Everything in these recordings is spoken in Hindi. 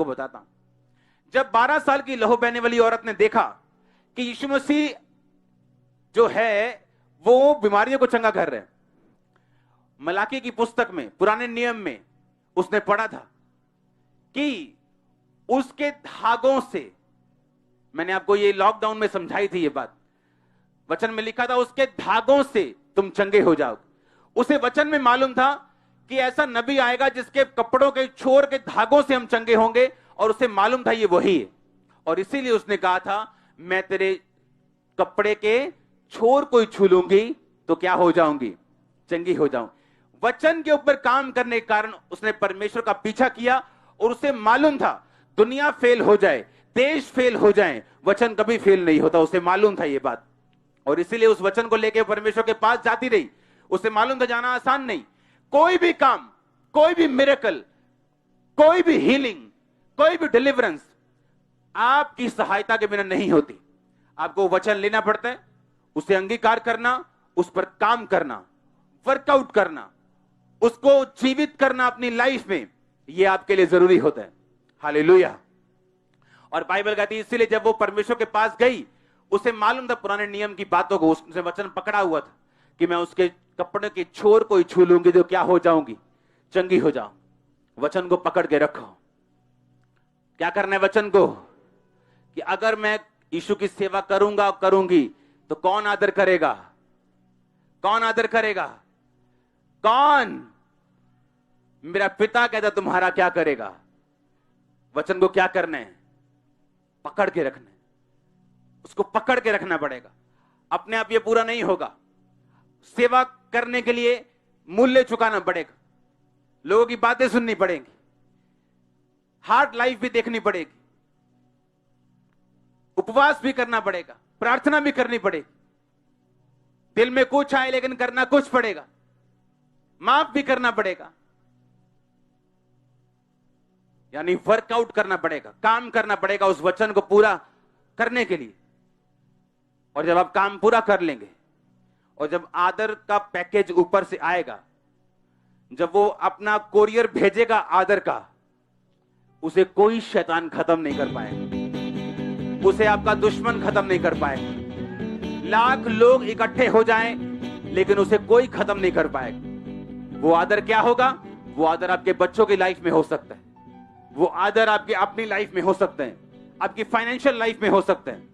आपको बताता हूं। जब 12 साल की लहू बहने वाली औरत ने देखा कि यीशु मसीह जो है वो बीमारियों को चंगा कर रहे हैं, मलाकी की पुस्तक में, पुराने नियम में उसने पढ़ा था कि उसके धागों से, मैंने आपको ये लॉकडाउन में समझाई थी ये बात, वचन में लिखा था उसके धागों से तुम चंगे हो जाओगे। उसे वचन में मालूम था कि ऐसा नबी आएगा जिसके कपड़ों के छोर के धागों से हम चंगे होंगे, और उसे मालूम था ये वही है। और इसीलिए उसने कहा था मैं तेरे कपड़े के छोर को छू लूंगी तो क्या हो जाऊंगी, चंगी हो जाऊं। वचन के ऊपर काम करने के कारण उसने परमेश्वर का पीछा किया, और उसे मालूम था दुनिया फेल हो जाए, देश फेल हो जाए, वचन कभी फेल नहीं होता। उसे मालूम था ये बात, और इसीलिए उस वचन को लेकर परमेश्वर के पास जाती रही। उसे मालूम था जाना आसान नहीं, कोई भी काम, कोई भी मिरेकल, कोई भी हीलिंग, कोई भी डिलीवरेंस आपकी सहायता के बिना नहीं होती। आपको वचन लेना पड़ता है, उसे अंगीकार करना, उस पर काम करना, वर्कआउट करना, उसको जीवित करना अपनी लाइफ में, यह आपके लिए जरूरी होता है। हालेलुया। और बाइबल कहती है इसीलिए जब वो परमेश्वर के पास गई, उसे मालूम था पुराने नियम की बातों को, उसने वचन पकड़ा हुआ था कि मैं उसके कपड़े के छोर को ही छू लूंगी तो क्या हो जाऊंगी, चंगी हो जाऊं। वचन को पकड़ के रखो। क्या करना है वचन को, कि अगर मैं यीशु की सेवा करूंगा करूंगी तो कौन आदर करेगा, कौन आदर करेगा, कौन, मेरा पिता कहता तुम्हारा क्या करेगा। वचन को क्या करना है, पकड़ के रखना है, उसको पकड़ के रखना पड़ेगा। अपने आप ये पूरा नहीं होगा, सेवा करने के लिए मूल्य चुकाना पड़ेगा, लोगों की बातें सुननी पड़ेगी, हार्ड लाइफ भी देखनी पड़ेगी, उपवास भी करना पड़ेगा, प्रार्थना भी करनी पड़ेगी, दिल में कुछ आए लेकिन करना कुछ पड़ेगा, माफ भी करना पड़ेगा, यानी वर्कआउट करना पड़ेगा, काम करना पड़ेगा उस वचन को पूरा करने के लिए। और जब आप काम पूरा कर लेंगे, और जब आदर का पैकेज ऊपर से आएगा, जब वो अपना कोरियर भेजेगा आदर का, उसे कोई शैतान खत्म नहीं कर पाएगा, उसे आपका दुश्मन खत्म नहीं कर पाएगा। लाख लोग इकट्ठे हो जाएं लेकिन उसे कोई खत्म नहीं कर पाएगा। वो आदर क्या होगा, वो आदर आपके बच्चों की लाइफ में हो सकता है, वो आदर आपकी अपनी लाइफ में हो सकते हैं, आपकी फाइनेंशियल लाइफ में हो सकते हैं,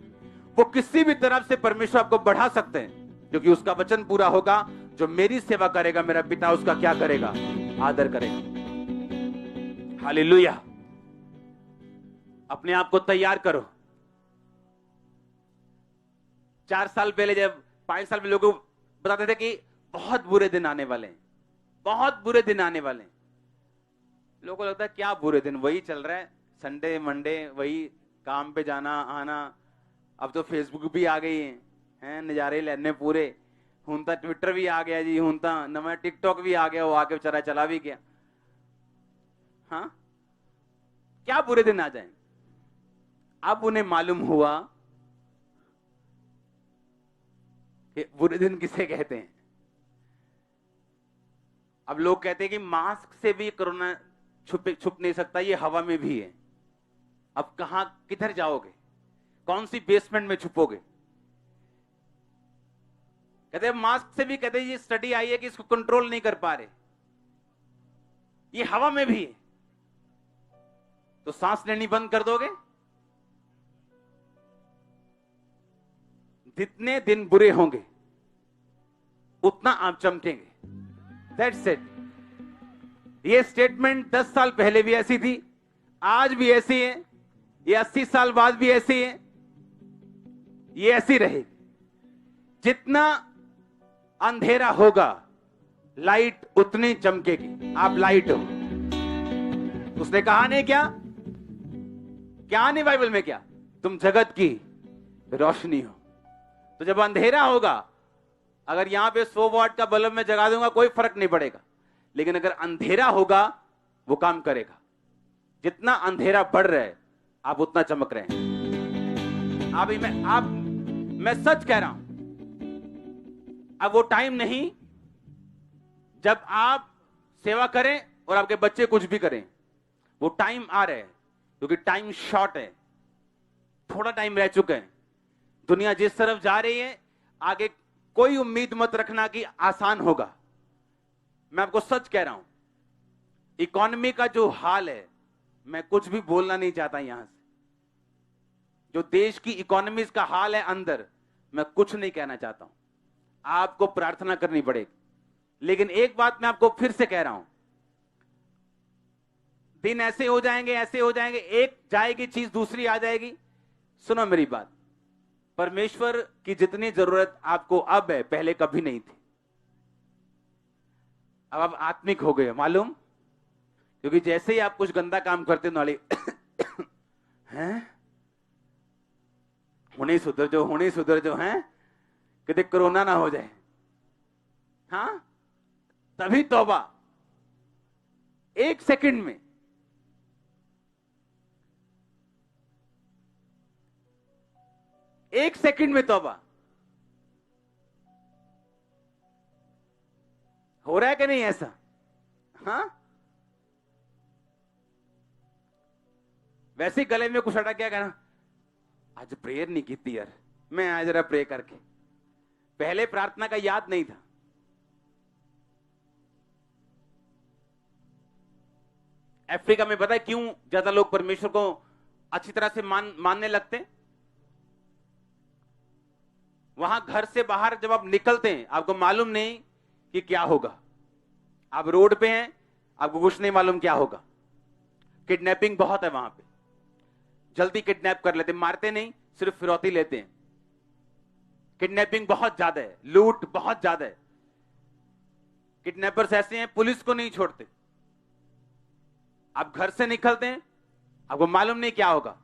वो किसी भी तरफ से परमेश्वर आपको बढ़ा सकते हैं, क्योंकि उसका वचन पूरा होगा, जो मेरी सेवा करेगा मेरा पिता उसका क्या करेगा, आदर करेगा। हालेलुया। अपने आप को तैयार करो। 4 साल पहले, जब 5 साल में लोगों को बताते थे कि बहुत बुरे दिन आने वाले हैं, बहुत बुरे दिन आने वाले हैं, लोगों को लगता है क्या बुरे दिन, वही चल रहा है, संडे मंडे वही काम पे जाना आना। अब तो फेसबुक भी आ गई है, नजारे लेने पूरे, हुन तो ट्विटर भी आ गया जी, हुन तो नवा टिकटॉक भी आ गया, वो आके बेचारा चला भी गया। हाँ, क्या बुरे दिन आ जाए। अब उन्हें मालूम हुआ कि बुरे दिन किसे कहते हैं। अब लोग कहते हैं कि मास्क से भी कोरोना छुप नहीं सकता, ये हवा में भी है। अब कहां किधर जाओगे, कौन सी बेसमेंट में छुपोगे। कहते हैं मास्क से भी, कहते हैं ये स्टडी आई है कि इसको कंट्रोल नहीं कर पा रहे, ये हवा में भी है, तो सांस लेनी बंद कर दोगे। जितने दिन बुरे होंगे उतना आप चमकेंगे। That's it. ये स्टेटमेंट 10 साल पहले भी ऐसी थी, आज भी ऐसी है, ये 80 साल बाद भी ऐसी है, ये ऐसी रहेगी। जितना अंधेरा होगा लाइट उतनी चमकेगी। आप लाइट हो। उसने कहा नहीं क्या नहीं बाइबल में, क्या तुम जगत की रोशनी हो। तो जब अंधेरा होगा, अगर यहां पे 100 वाट का बल्ब में जगा दूंगा कोई फर्क नहीं पड़ेगा, लेकिन अगर अंधेरा होगा वो काम करेगा। जितना अंधेरा बढ़ रहा है आप उतना चमक रहे हैं। मैं सच कह रहा हूं, अब वो टाइम नहीं जब आप सेवा करें और आपके बच्चे कुछ भी करें। वो टाइम आ रहा है क्योंकि टाइम शॉर्ट है, थोड़ा टाइम रह चुका है। दुनिया जिस तरफ जा रही है, आगे कोई उम्मीद मत रखना कि आसान होगा। मैं आपको सच कह रहा हूं, इकोनॉमी का जो हाल है, मैं कुछ भी बोलना नहीं चाहता यहां से। जो देश की इकोनॉमी का हाल है अंदर, मैं कुछ नहीं कहना चाहता हूं। आपको प्रार्थना करनी पड़ेगी। लेकिन एक बात मैं आपको फिर से कह रहा हूं, दिन ऐसे हो जाएंगे, ऐसे हो जाएंगे, एक जाएगी चीज दूसरी आ जाएगी। सुनो मेरी बात, परमेश्वर की जितनी जरूरत आपको अब है, पहले कभी नहीं थी। अब आप आत्मिक हो गए, मालूम? क्योंकि जैसे ही आप कुछ गंदा काम करते नाली हैं, होने सुधर जो हैं, कभी कोरोना ना हो जाए। हाँ, तभी तौबा। एक सेकंड में तौबा हो रहा है कि नहीं ऐसा? हाँ, वैसे ही गले में कुछ अटक गया, कहना आज प्रेयर नहीं की थी यार, मैं आज जरा प्रे करके। पहले प्रार्थना का याद नहीं था। अफ्रीका में पता है क्यों ज्यादा लोग परमेश्वर को अच्छी तरह से मानने लगते? वहां घर से बाहर जब आप निकलते हैं, आपको मालूम नहीं कि क्या होगा। आप रोड पे हैं, आपको कुछ नहीं मालूम क्या होगा। किडनैपिंग बहुत है वहां पे, जल्दी किडनैप कर लेते, मारते नहीं, सिर्फ फिरौती लेते हैं। किडनैपिंग बहुत ज्यादा है, लूट बहुत ज्यादा है। किडनैपर्स ऐसे हैं, पुलिस को नहीं छोड़ते। आप घर से निकलते हैं, आपको मालूम नहीं क्या होगा।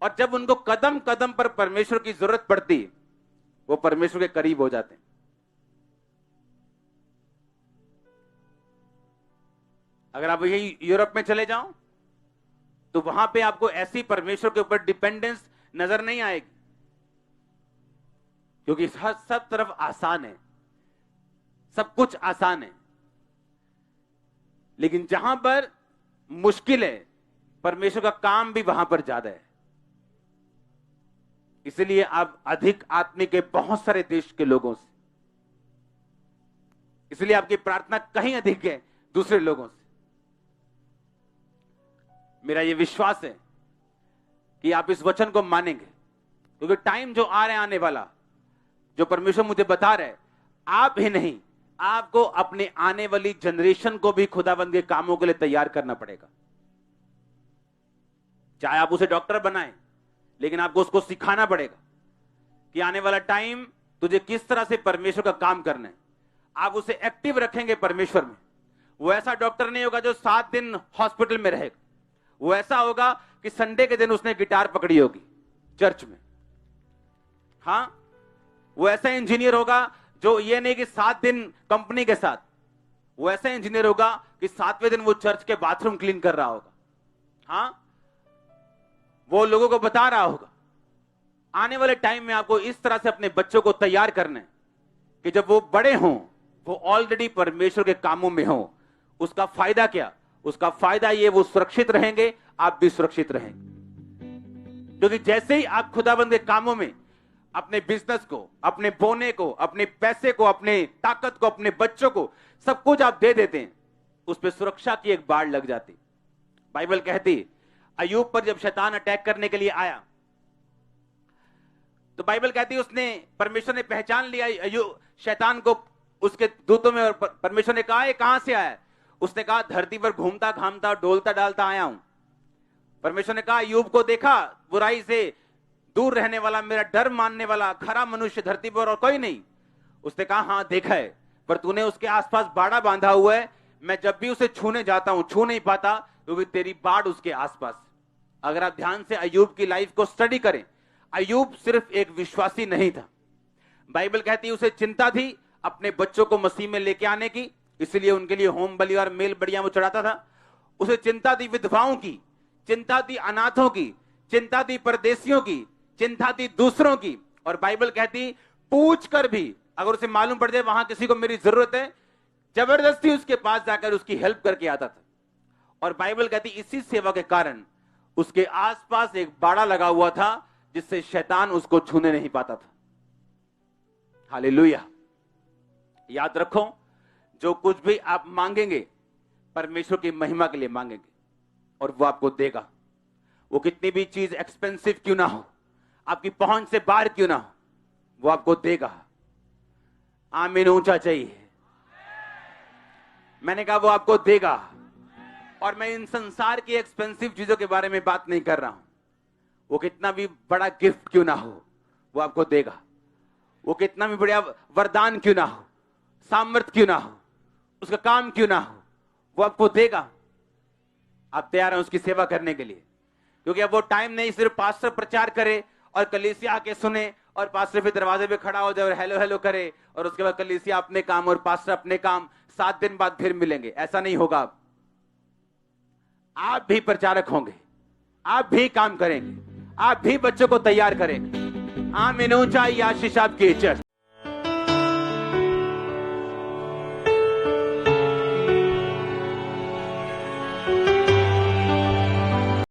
और जब उनको कदम कदम पर परमेश्वर की जरूरत पड़ती है, वो परमेश्वर के करीब हो जाते हैं। अगर आप यही यूरोप में चले जाओ, तो वहां पे आपको ऐसी परमेश्वर के ऊपर डिपेंडेंस नजर नहीं आएगी, क्योंकि सब तरफ आसान है, सब कुछ आसान है। लेकिन जहां पर मुश्किल है, परमेश्वर का काम भी वहां पर ज्यादा है। इसलिए आप अधिक आत्मिक है बहुत सारे देश के लोगों से, इसलिए आपकी प्रार्थना कहीं अधिक है दूसरे लोगों से। मेरा यह विश्वास है कि आप इस वचन को मानेंगे, क्योंकि टाइम जो आ रहा है, आने वाला, जो परमेश्वर मुझे बता रहे, आप ही नहीं, आपको अपने आने वाली जनरेशन को भी खुदाबंद के कामों के लिए तैयार करना पड़ेगा। चाहे आप उसे डॉक्टर बनाएं, लेकिन आपको उसको सिखाना पड़ेगा कि आने वाला टाइम तुझे किस तरह से परमेश्वर का काम करना है। आप उसे एक्टिव रखेंगे परमेश्वर में, वो ऐसा डॉक्टर नहीं होगा जो 7 दिन हॉस्पिटल में रहेगा। वो ऐसा होगा कि संडे के दिन उसने गिटार पकड़ी होगी चर्च में। हां, वो ऐसा इंजीनियर होगा जो ये नहीं कि 7 दिन कंपनी के साथ, वो ऐसा इंजीनियर होगा कि 7वें दिन वो चर्च के बाथरूम क्लीन कर रहा होगा। हां, वो लोगों को बता रहा होगा। आने वाले टाइम में आपको इस तरह से अपने बच्चों को तैयार करना है कि जब वो बड़े हों, वो ऑलरेडी परमेश्वर के कामों में हों। उसका फायदा क्या? उसका फायदा ये, वो सुरक्षित रहेंगे, आप भी सुरक्षित रहेंगे। क्योंकि जैसे ही आप खुदाबंद के कामों में अपने बिजनेस को, अपने बोने को, अपने पैसे को, अपने ताकत को, अपने बच्चों को, सब कुछ आप दे देते हैं, उस पर सुरक्षा की एक बाड़ लग जाती। बाइबल कहती अय्यूब पर जब शैतान अटैक करने के लिए आया, तो बाइबल कहती है उसने, परमेश्वर ने पहचान लिया अय्यूब शैतान को उसके दूतों में, और परमेश्वर ने कहा ये कहां से आया? उसने कहा धरती पर घूमता घामता डोलता डालता आया हूं। परमेश्वर ने कहा अय्यूब को देखा, बुराई से दूर रहने वाला, मेरा डर मानने वाला, खरा मनुष्य धरती पर और कोई नहीं। उसने कहा हां देखा है, पर तूने उसके आसपास बाड़ा बांधा हुआ है। मैं जब भी उसे छूने जाता हूं, छू नहीं पाता, क्योंकि तेरी बाड़ उसके आसपास। अगर आप ध्यान से अय्यूब की लाइफ को स्टडी करें, अय्यूब सिर्फ एक विश्वासी नहीं था। बाइबल कहती है उसे चिंता थी अपने बच्चों को मसीह में लेके आने की, इसलिए उनके लिए होम बलि और मेल बलियां वो चढ़ाता था। उसे चिंता थी विधवाओं की, चिंता थी अनाथों की, चिंता थी परदेशियों की, चिंता थी दूसरों की। और बाइबल कहती पूछ कर भी अगर उसे मालूम पड़ जाए वहां किसी को मेरी जरूरत है, जबरदस्ती उसके पास जाकर उसकी हेल्प करके आता था। और बाइबल कहती इसी सेवा के कारण उसके आसपास एक बाड़ा लगा हुआ था जिससे शैतान उसको छूने नहीं पाता था। हालेलुया। याद रखो, जो कुछ भी आप मांगेंगे परमेश्वर की महिमा के लिए मांगेंगे और वो आपको देगा। वो कितनी भी चीज एक्सपेंसिव क्यों ना हो, आपकी पहुंच से बाहर क्यों ना हो, वो आपको देगा। आमीन ऊंचा चाहिए। मैंने कहा वो आपको देगा। और मैं इन संसार की एक्सपेंसिव चीजों के बारे में बात नहीं कर रहा हूं। वो कितना भी बड़ा गिफ्ट क्यों ना हो, वो आपको देगा। वो कितना भी बड़ा वरदान क्यों ना हो, सामर्थ क्यों ना हो, उसका काम क्यों ना हो, वो आपको देगा। आप तैयार हैं उसकी सेवा करने के लिए? क्योंकि अब वो टाइम नहीं सिर्फ पास्टर प्रचार करे और कलीसिया आके सुने और पास्टर फिर दरवाजे पे खड़ा हो जाए और हेलो हेलो करे और उसके बाद कलीसिया अपने काम और पास्टर अपने काम, 7 दिन बाद फिर मिलेंगे। ऐसा नहीं होगा। आप भी प्रचारक होंगे, आप भी काम करेंगे, आप भी बच्चों को तैयार करेंगे। आमीन ऊंचाई आशीष आपकी चर्च।